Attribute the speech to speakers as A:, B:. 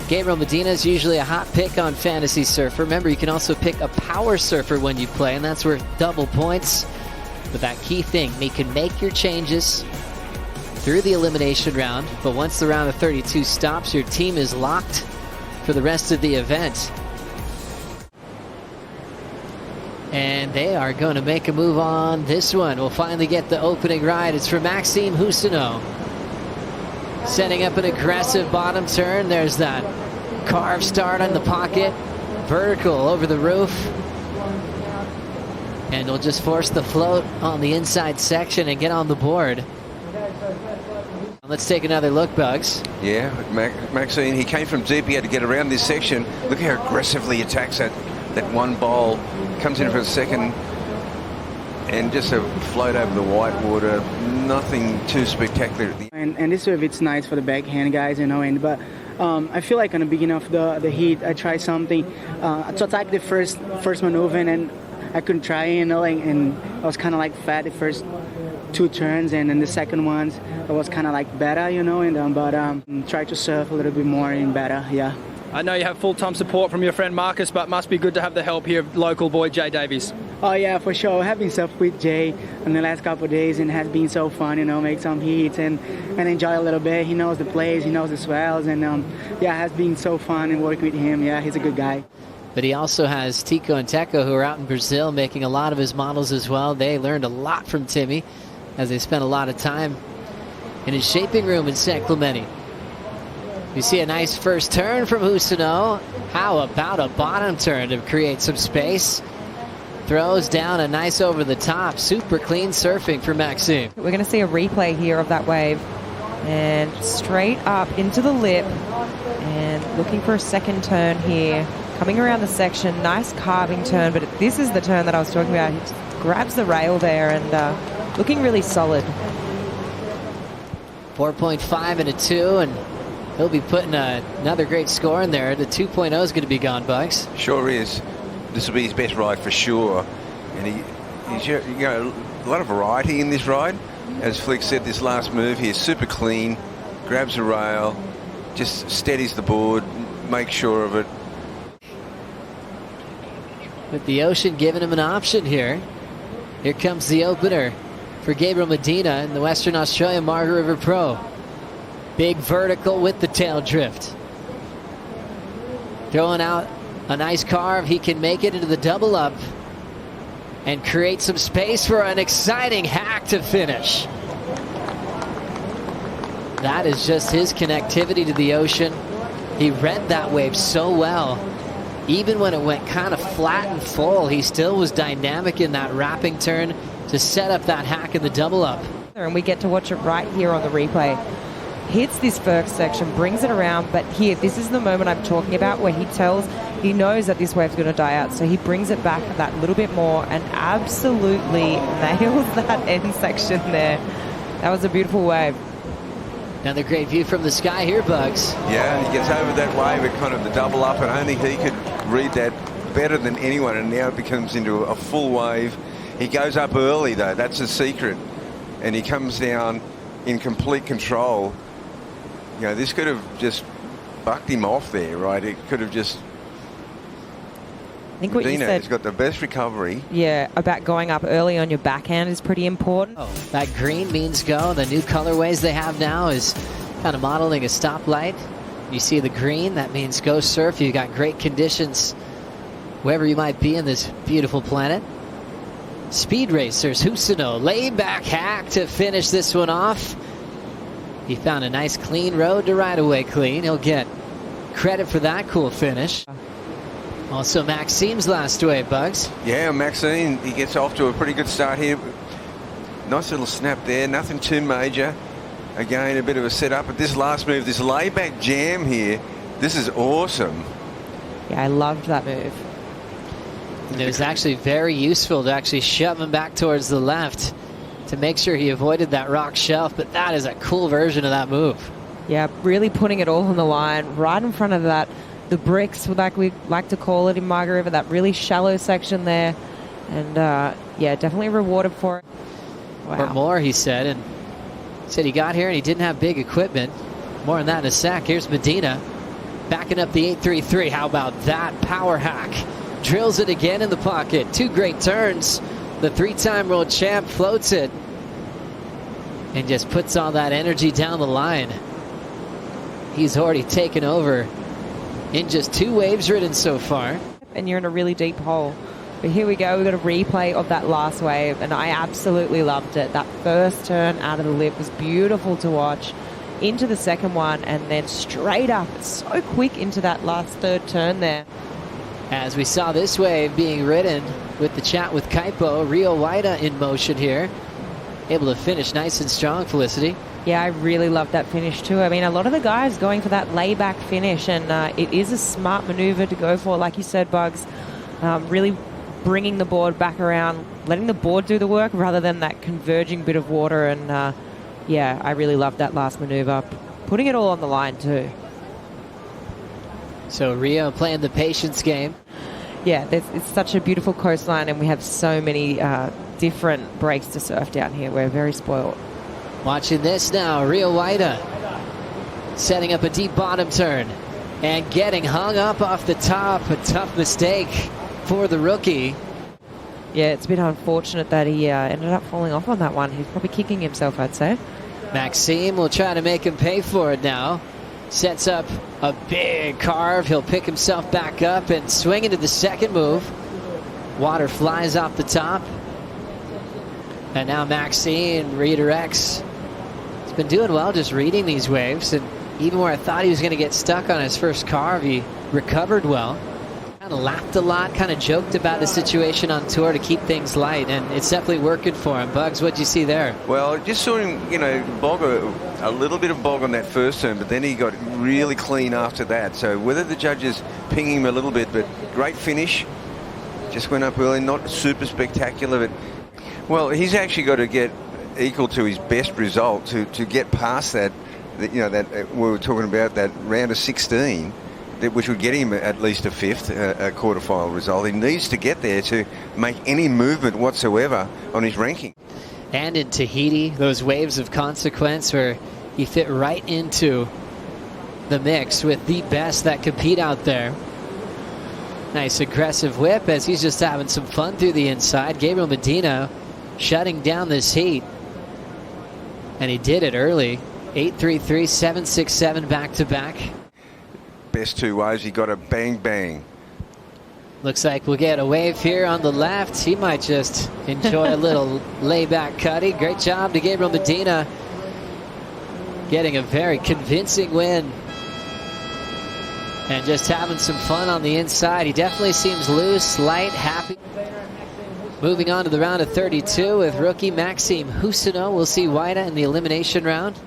A: Gabriel Medina is usually a hot pick on Fantasy Surfer. Remember, you can also pick a power surfer when you play, and that's worth double points. But that key thing, you can make your changes through the elimination round, but once the round of 32 stops, your team is locked for the rest of the event. And they are going to make a move on this one. We'll finally get the opening ride. It's for Maxime Huscenot. Setting up an aggressive bottom turn. There's that carve start on the pocket. Vertical over the roof. And we'll just force the float on the inside section and get on the board. Let's take another look, Bugs.
B: Yeah, Maxime, he came from deep. He had to get around this section. Look how aggressively he attacks that one bowl. Comes in for a second. And just a float over the white water. Nothing too spectacular.
C: And this wave, it's nice for the backhand guys, you know. But I feel like on the beginning of the heat, I tried something to attack the first maneuver, and I couldn't try, you know. And I was kind of like fat the first two turns, and then the second ones I was kind of like better, you know. And but try to surf a little bit more and better, yeah.
D: I know you have full-time support from your friend Marcus, but must be good to have the help here of local boy Jay Davies.
C: Oh yeah, for sure. I have been surfing with Jay in the last couple of days, and it has been so fun, you know, make some heats and enjoy a little bit. He knows the plays, he knows the swells, and yeah, it has been so fun and working with him. Yeah, he's a good guy.
A: But he also has Tico and Teco, who are out in Brazil making a lot of his models as well. They learned a lot from Timmy as they spent a lot of time in his shaping room in San Clemente. We see a nice first turn from Huscenot. How about a bottom turn to create some space? Throws down a nice over the top. Super clean surfing for Maxime.
E: We're going to see a replay here of that wave. And straight up into the lip. And looking for a second turn here. Coming around the section. Nice carving turn. But this is the turn that I was talking about. He just grabs the rail there and looking really solid.
A: 4.5 and a 2. And he'll be putting another great score in there. The 2.0 is going to be gone, Bugs.
B: Sure is. This will be his best ride for sure. And he's you know, a lot of variety in this ride. As Flick said, this last move here, super clean. Grabs a rail, just steadies the board, makes sure of it.
A: With the ocean giving him an option here. Here comes the opener for Gabriel Medina in the Western Australia Margaret River Pro. Big vertical with the tail drift. Throwing out a nice carve. He can make it into the double up and create some space for an exciting hack to finish. That is just his connectivity to the ocean. He read that wave so well. Even when it went kind of flat and full, he still was dynamic in that wrapping turn to set up that hack in the double up.
E: And we get to watch it right here on the replay. Hits this first section, brings it around, but here, this is the moment I'm talking about where he knows that this wave's going to die out, so he brings it back that little bit more and absolutely nails that end section there. That was a beautiful wave.
A: Another great view from the sky here, Bugs.
B: Yeah, he gets over that wave at kind of the double up, and only he could read that better than anyone, and now it becomes into a full wave. He goes up early, though. That's the secret. And he comes down in complete control. You know, this could have just bucked him off there, right? It could have just...
E: I think what you said,
B: he's got the best recovery.
E: Yeah, about going up early on your backhand is pretty important.
A: Oh, that green means go. The new colorways they have now is kind of modeling a stoplight. You see the green, that means go surf. You've got great conditions wherever you might be in this beautiful planet. Speed racers, Huscenot, laid back hack to finish this one off. He found a nice clean road to ride away clean. He'll get credit for that cool finish. Also Maxime's last wave, Bugs.
B: Yeah, Maxime, he gets off to a pretty good start here. Nice little snap there, nothing too major. Again, a bit of a setup, but this last move, this layback jam here, this is awesome.
E: Yeah, I loved that move.
A: And it was actually very useful to actually shove him back towards the left to make sure he avoided that rock shelf, but that is a cool version of that move.
E: Yeah, really putting it all on the line, right in front of that, the bricks, like we like to call it in Margaret River, that really shallow section there. And yeah, definitely rewarded for it. Wow.
A: Or more, he said, and said he got here and he didn't have big equipment. More on that in a sec. Here's Medina. Backing up the 833. How about that power hack? Drills it again in the pocket. 2 great turns. The 3-time world champ floats it and just puts all that energy down the line. He's already taken over in just 2 waves ridden so far.
E: And you're in a really deep hole. But here we go, we've got a replay of that last wave, and I absolutely loved it. That first turn out of the lip was beautiful to watch. Into the second one, and then straight up. It's so quick into that last 3rd turn there.
A: As we saw this wave being ridden with the chat with Kaipo, Rio Waida in motion here. Able to finish nice and strong, Felicity.
E: Yeah, I really love that finish too. I mean, a lot of the guys going for that layback finish, and it is a smart maneuver to go for, like you said, Bugs. Really bringing the board back around, letting the board do the work rather than that converging bit of water. And yeah, I really loved that last maneuver. Putting it all on the line too.
A: So Rio playing the patience game.
E: Yeah, it's such a beautiful coastline, and we have so many different breaks to surf down here. We're very spoiled.
A: Watching this now, Rio Waida setting up a deep bottom turn and getting hung up off the top. A tough mistake for the rookie.
E: Yeah, it's a bit unfortunate that he ended up falling off on that one. He's probably kicking himself, I'd say.
A: Maxime will try to make him pay for it now. Sets up a big carve. He'll pick himself back up and swing into the second move. Water flies off the top. And now Maxime redirects. He's been doing well just reading these waves. And even where I thought he was going to get stuck on his first carve, he recovered well. Kind of laughed a lot, kind of joked about the situation on tour to keep things light, and it's definitely working for him. Bugs, what'd you see there?
B: Well, just saw him, bog a little bit of bog on that first turn, but then he got really clean after that. So whether the judges ping him a little bit, but great finish. Just went up early, not super spectacular, but well, he's actually got to get equal to his best result to get past that that we were talking about, that round of 16. Which would get him at least a 5th, a quarterfinal result. He needs to get there to make any movement whatsoever on his ranking.
A: And in Tahiti, those waves of consequence where he fit right into the mix with the best that compete out there. Nice aggressive whip as he's just having some fun through the inside. Gabriel Medina shutting down this heat. And he did it early. 8-3-3, 7-6-7 back-to-back.
B: Best 2 waves, he got a bang bang.
A: Looks like we'll get a wave here on the left. He might just enjoy a little layback cutty. Great job to Gabriel Medina, getting a very convincing win and just having some fun on the inside. He definitely seems loose, light, happy. Moving on to the round of 32 with rookie Maxime Huscenot. We'll see Waida in the elimination round.